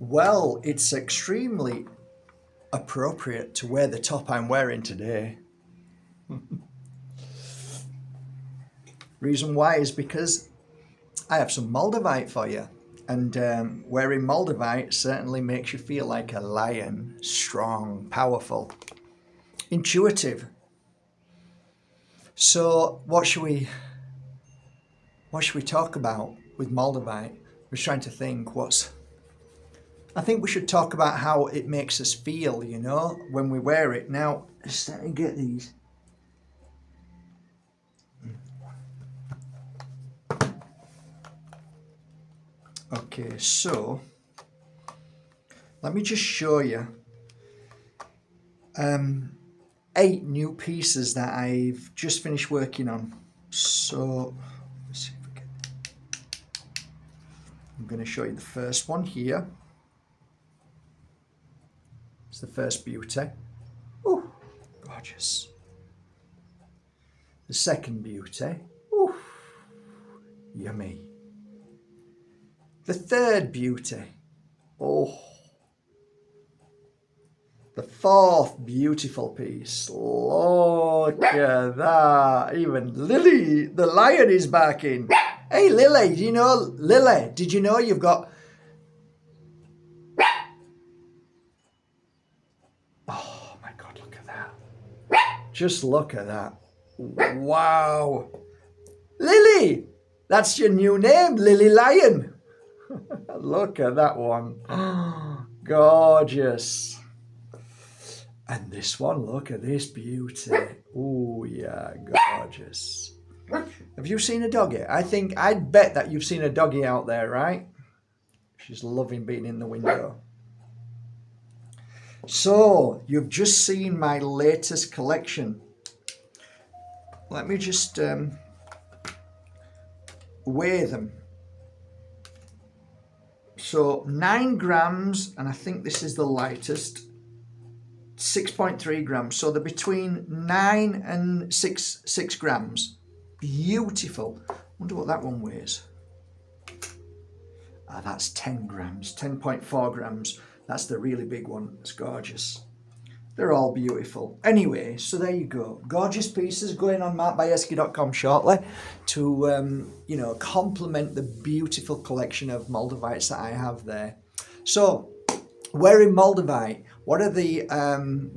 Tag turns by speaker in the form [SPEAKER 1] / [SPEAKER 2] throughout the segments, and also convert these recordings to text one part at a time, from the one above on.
[SPEAKER 1] Well, it's extremely appropriate to wear the top I'm wearing today. Reason why is because I have some Moldavite for you. And wearing Moldavite certainly makes you feel like a lion, strong, powerful, intuitive. So what should we talk about with Moldavite? I was trying to think I think we should talk about how it makes us feel, when we wear it. Now, just let me get these. Okay, so let me just show you 8 new pieces that I've just finished working on. So let's see if we can. I'm going to show you the first one here. It's the first beauty. Oh, gorgeous. The second beauty. Oh, yummy. The third beauty. Oh. The fourth beautiful piece. Look at that. Even Lily, the lion, is barking. Hey, Lily, did you know you've got... Oh my God, look at that. Just look at that. Wow. Lily, that's your new name, Lily Lion. Look at that one. Gorgeous. And this one, look at this beauty. Oh yeah, gorgeous. Have you seen a doggy? I'd bet that you've seen a doggy out there, right? She's loving being in the window. So, you've just seen my latest collection. Let me just weigh them. So 9 grams, and I think this is the lightest, 6.3 grams. So they're between 9 and 6 grams. Beautiful. Wonder what that one weighs. That's 10 grams, 10.4 grams. That's the really big one. It's gorgeous. They're all beautiful. Anyway, so there you go. Gorgeous pieces going on markbajerski.com shortly to, complement the beautiful collection of Moldavites that I have there. So, wearing Moldavite. What are the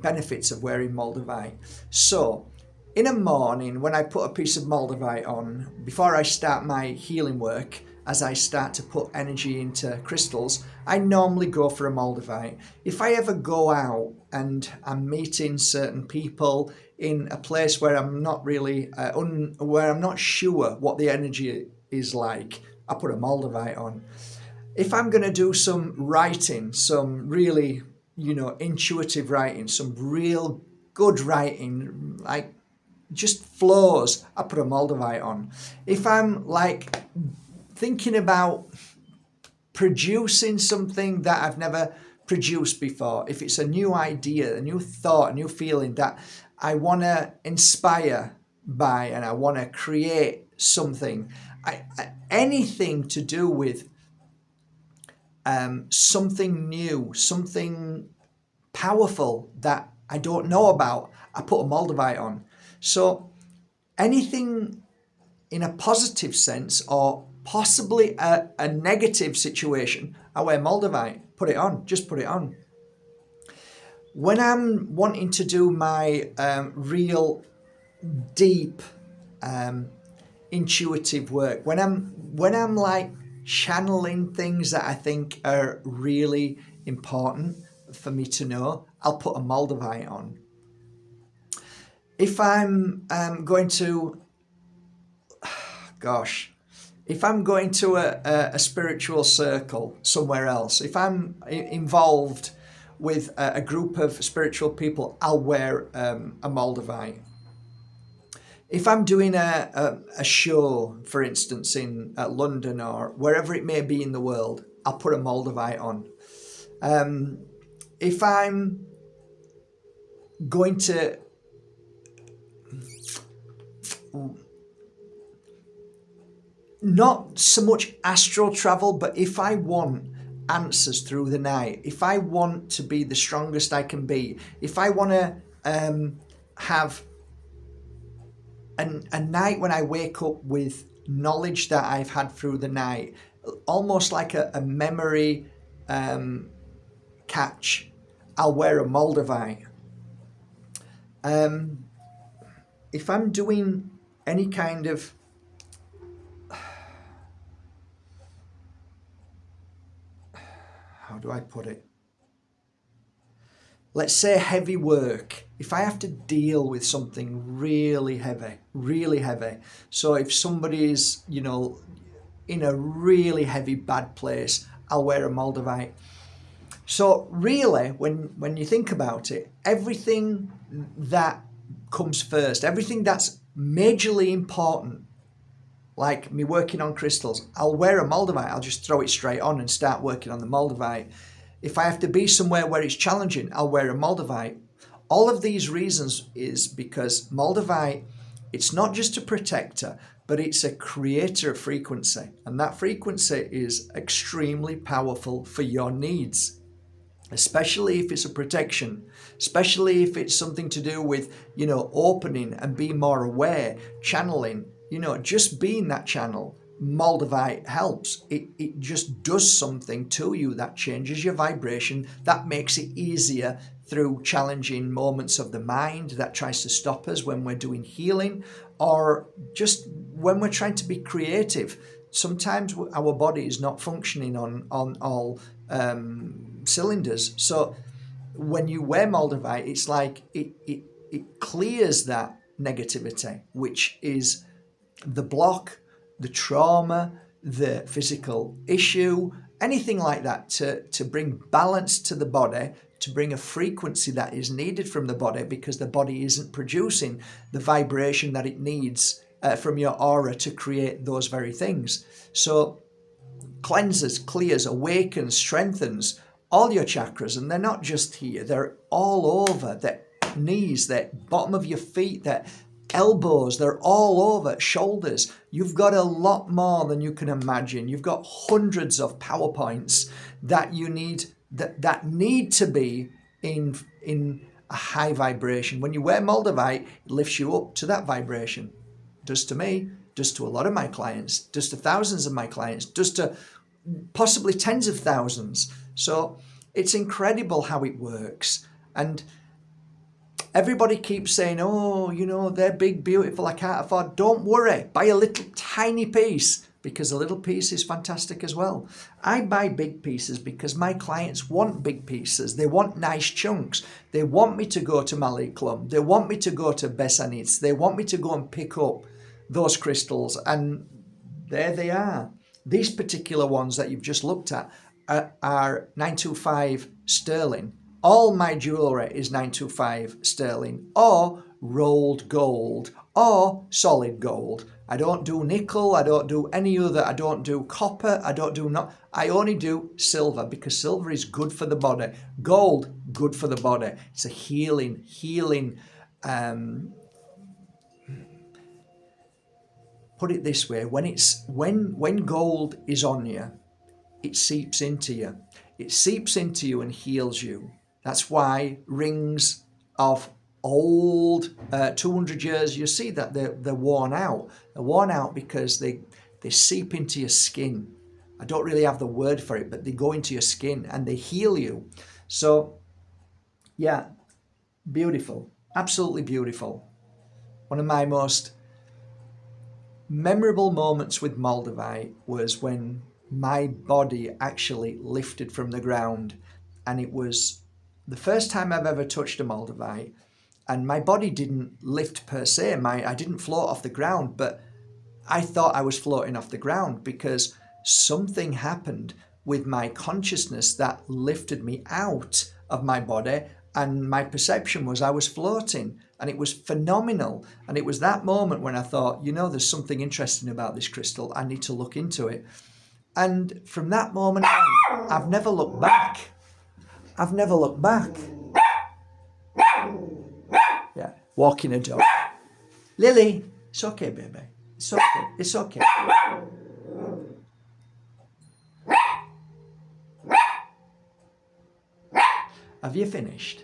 [SPEAKER 1] benefits of wearing Moldavite? So, in a morning, when I put a piece of Moldavite on, before I start my healing work, as I start to put energy into crystals, I normally go for a Moldavite. If I ever go out and I'm meeting certain people in a place where I'm not really, where I'm not sure what the energy is like, I put a Moldavite on. If I'm going to do some writing, some really, intuitive writing, some real good writing, like just flows, I put a Moldavite on. If I'm thinking about producing something that I've never produced before, if it's a new idea, a new thought, a new feeling that I want to inspire by and I want to create something, anything to do with something new, something powerful that I don't know about, I put a Moldavite on. So anything in a positive sense or possibly a negative situation, I wear Moldavite. Put it on. Just put it on. When I'm wanting to do my real deep intuitive work, when I'm like channeling things that I think are really important for me to know, I'll put a Moldavite on. If I'm going to if I'm going to a spiritual circle somewhere else, if I'm involved with a group of spiritual people, I'll wear a Moldavite. If I'm doing a show, for instance, in London or wherever it may be in the world, I'll put a Moldavite on. If I'm going to not so much astral travel, but if I want answers through the night, if I want to be the strongest I can be, if I want to have a night when I wake up with knowledge that I've had through the night, almost like a memory catch, I'll wear a Moldavite. If I'm doing any kind of how do I put it? Let's say heavy work. If I have to deal with something really heavy. So if somebody's, you know, in a really heavy bad place, I'll wear a Moldavite. So really, when you think about it, everything that comes first, everything that's majorly important, like me working on crystals, I'll wear a Moldavite. I'll just throw it straight on and start working on the Moldavite. If I have to be somewhere where it's challenging, I'll wear a Moldavite. All of these reasons is because Moldavite, it's not just a protector, but it's a creator of frequency. And that frequency is extremely powerful for your needs, especially if it's a protection, especially if it's something to do with, you know, opening and being more aware, channeling, you know, just being that channel. Moldavite helps. It just does something to you that changes your vibration, that makes it easier through challenging moments of the mind that tries to stop us when we're doing healing, or just when we're trying to be creative. Sometimes our body is not functioning on all cylinders. So when you wear Moldavite, it's like it clears that negativity, which is the block, the trauma, the physical issue, anything like that, to bring balance to the body, to bring a frequency that is needed from the body, because the body isn't producing the vibration that it needs from your aura to create those very things. So cleanses, clears, awakens, strengthens all your chakras, and they're not just here, they're all over, the knees, the bottom of your feet, the elbows, they're all over, shoulders. You've got a lot more than you can imagine. You've got hundreds of power points that you need, that need to be in a high vibration. When you wear Moldavite, it lifts you up to that vibration. Does to me, does to a lot of my clients, does to thousands of my clients, does to possibly tens of thousands. So it's incredible how it works. And everybody keeps saying, oh, you know, they're big, beautiful, I can't afford. Don't worry, buy a little tiny piece, because a little piece is fantastic as well. I buy big pieces because my clients want big pieces. They want nice chunks. They want me to go to Malik Club. They want me to go to Besanits. They want me to go and pick up those crystals. And there they are. These particular ones that you've just looked at are 925 sterling. All my jewellery is 925 sterling, or rolled gold, or solid gold. I don't do nickel, I don't do any other, I don't do copper, I only do silver, because silver is good for the body. Gold, good for the body. It's a healing, put it this way, when gold is on you, it seeps into you. It seeps into you and heals you. That's why rings of old 200 years, you see that they're worn out. They're worn out because they seep into your skin. I don't really have the word for it, but they go into your skin and they heal you. So yeah, beautiful, absolutely beautiful. One of my most memorable moments with Moldavite was when my body actually lifted from the ground, and it was the first time I've ever touched a Moldavite, and my body didn't lift per se. I didn't float off the ground, but I thought I was floating off the ground because something happened with my consciousness that lifted me out of my body, and my perception was I was floating, and it was phenomenal. And it was that moment when I thought, you know, there's something interesting about this crystal. I need to look into it. And from that moment on, I've never looked back. I've never looked back. Yeah, walking a dog. Lily, it's okay, baby. It's okay. It's okay. Have you finished?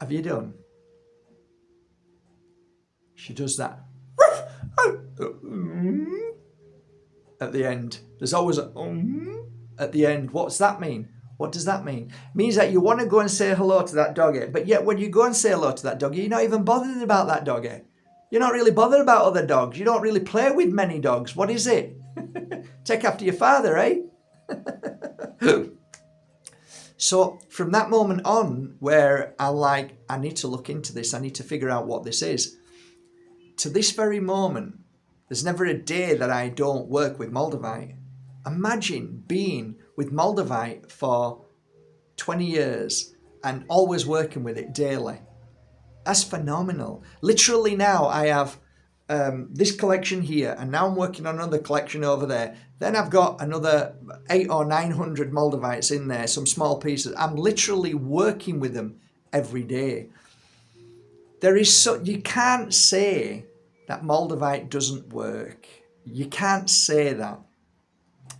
[SPEAKER 1] Have you done? She does that at the end. There's always a at the end. What's that mean? What does that mean? It means that you want to go and say hello to that doggy, but yet when you go and say hello to that doggy, you're not even bothered about that doggy. You're not really bothered about other dogs. You don't really play with many dogs. What is it? Take after your father, eh? So from that moment on, where I need to look into this, I need to figure out what this is, to this very moment, there's never a day that I don't work with Moldavite. Imagine being with Moldavite for 20 years and always working with it daily. That's phenomenal. Literally now I have this collection here, and now I'm working on another collection over there. Then I've got another 800 or 900 Moldavites in there, some small pieces. I'm literally working with them every day. You can't say that Moldavite doesn't work. You can't say that.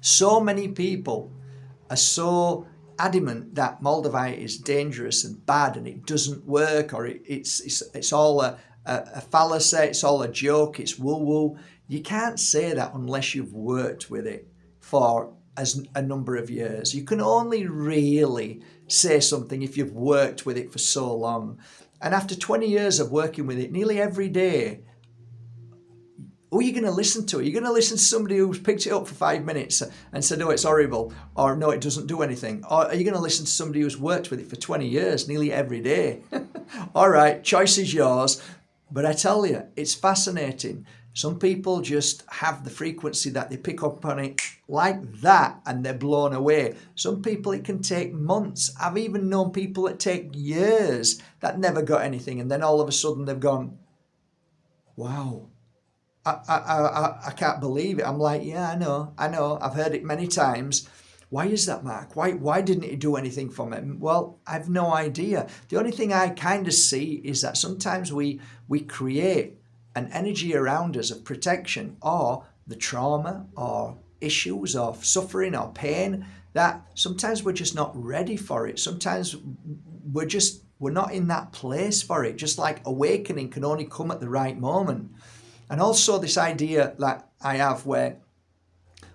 [SPEAKER 1] So many people are so adamant that Moldavite is dangerous and bad and it doesn't work, or it's all a fallacy, it's all a joke, it's woo-woo. You can't say that unless you've worked with it for a number of years. You can only really say something if you've worked with it for so long. And after 20 years of working with it nearly every day, who are you going to listen to? Are you going to listen to somebody who's picked it up for 5 minutes and said, oh, it's horrible, or no, it doesn't do anything? Or are you going to listen to somebody who's worked with it for 20 years, nearly every day? All right, choice is yours. But I tell you, it's fascinating. Some people just have the frequency that they pick up on it like that and they're blown away. Some people, it can take months. I've even known people that take years that never got anything, and then all of a sudden they've gone, wow. I can't believe it. I'm like, yeah, I know. I've heard it many times. Why is that, Mark? Why didn't it do anything for me? Well, I've no idea. The only thing I kind of see is that sometimes we create an energy around us of protection, or the trauma or issues or suffering or pain, that sometimes we're just not ready for it. Sometimes we're not in that place for it. Just like awakening can only come at the right moment. And also this idea that I have where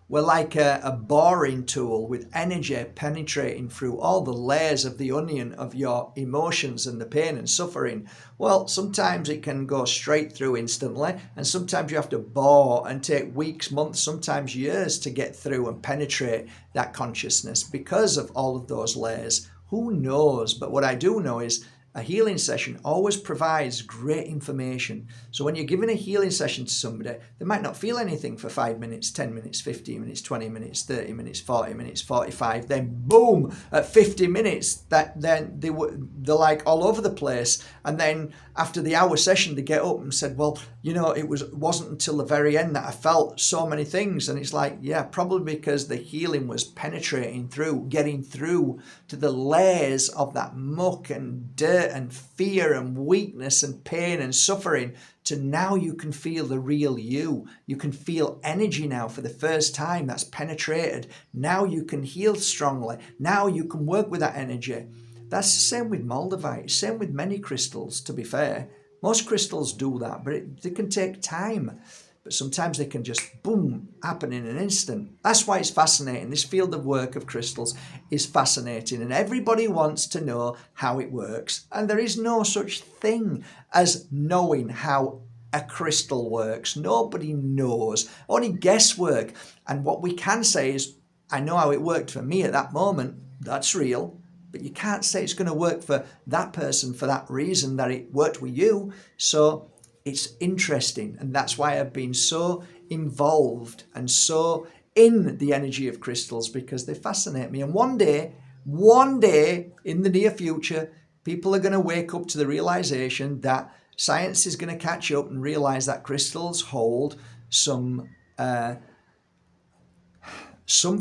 [SPEAKER 1] we're like a boring tool with energy penetrating through all the layers of the onion of your emotions and the pain and suffering. Well, sometimes it can go straight through instantly, and sometimes you have to bore and take weeks, months, sometimes years to get through and penetrate that consciousness because of all of those layers. Who knows? But what I do know is a healing session always provides great information. So when you're giving a healing session to somebody, they might not feel anything for 5 minutes, 10 minutes, 15 minutes, 20 minutes, 30 minutes, 40 minutes, 45. Then boom, at 50 minutes, then they're like all over the place. And then after the hour session, they get up and said, well, it wasn't until the very end that I felt so many things. And it's like, yeah, probably because the healing was penetrating through, getting through to the layers of that muck and dirt and fear and weakness and pain and suffering, to now you can feel the real you. You can feel energy now for the first time that's penetrated. Now you can heal strongly. Now you can work with that energy. That's the same with Moldavite, same with many crystals, to be fair. Most crystals do that, but they can take time. But sometimes they can just, boom, happen in an instant. That's why it's fascinating. This field of work of crystals is fascinating, and everybody wants to know how it works. And there is no such thing as knowing how a crystal works. Nobody knows. Only guesswork. And what we can say is, I know how it worked for me at that moment. That's real. But you can't say it's going to work for that person for that reason that it worked with you. So it's interesting, and that's why I've been so involved and so in the energy of crystals, because they fascinate me. And one day in the near future, people are going to wake up to the realization that science is going to catch up and realize that crystals hold some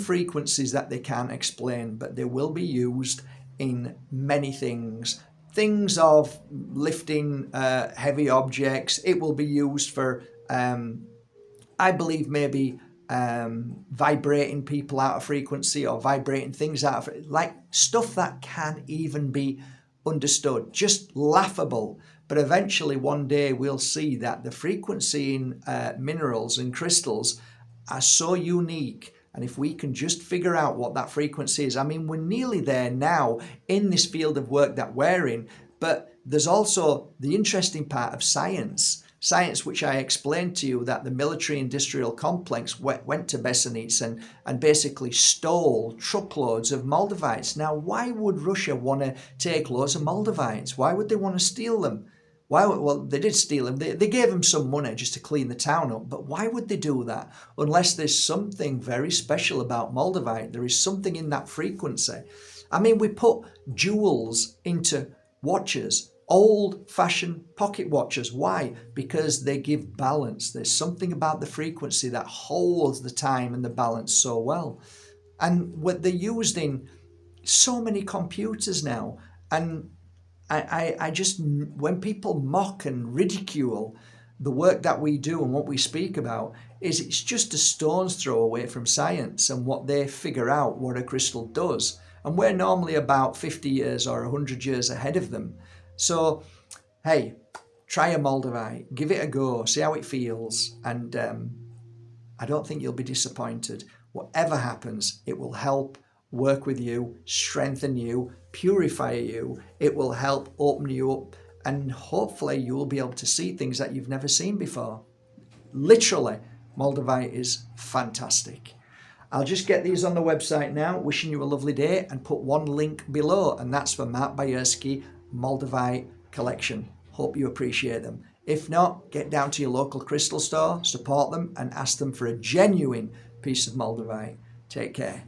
[SPEAKER 1] frequencies that they can't explain, but they will be used in many things. Things of lifting heavy objects. It will be used for, I believe, maybe vibrating people out of frequency or vibrating things out of, like stuff that can't even be understood, just laughable. But eventually one day we'll see that the frequency in minerals and crystals are so unique. And if we can just figure out what that frequency is, I mean, we're nearly there now in this field of work that we're in. But there's also the interesting part of science, which I explained to you, that the military industrial complex went to Bajerski and basically stole truckloads of Moldavites. Now, why would Russia want to take loads of Moldavites? Why would they want to steal them? Why? Well, they did steal them. They gave them some money just to clean the town up. But why would they do that? Unless there's something very special about Moldavite. There is something in that frequency. I mean, we put jewels into watches, old-fashioned pocket watches. Why? Because they give balance. There's something about the frequency that holds the time and the balance so well. And what they're used in so many computers now. And I just, when people mock and ridicule the work that we do and what we speak about, it's just a stone's throw away from science and what they figure out what a crystal does. And we're normally about 50 years or 100 years ahead of them. So, hey, try a Moldavite, give it a go, see how it feels. And I don't think you'll be disappointed. Whatever happens, it will help work with you, strengthen you, purify you. It will help open you up, and hopefully you will be able to see things that you've never seen before. Literally, Moldavite is fantastic. I'll just get these on the website now, wishing you a lovely day, and put one link below, and that's for Mark Bajerski Moldavite collection. Hope you appreciate them. If not, get down to your local crystal store, support them, and ask them for a genuine piece of Moldavite. Take care.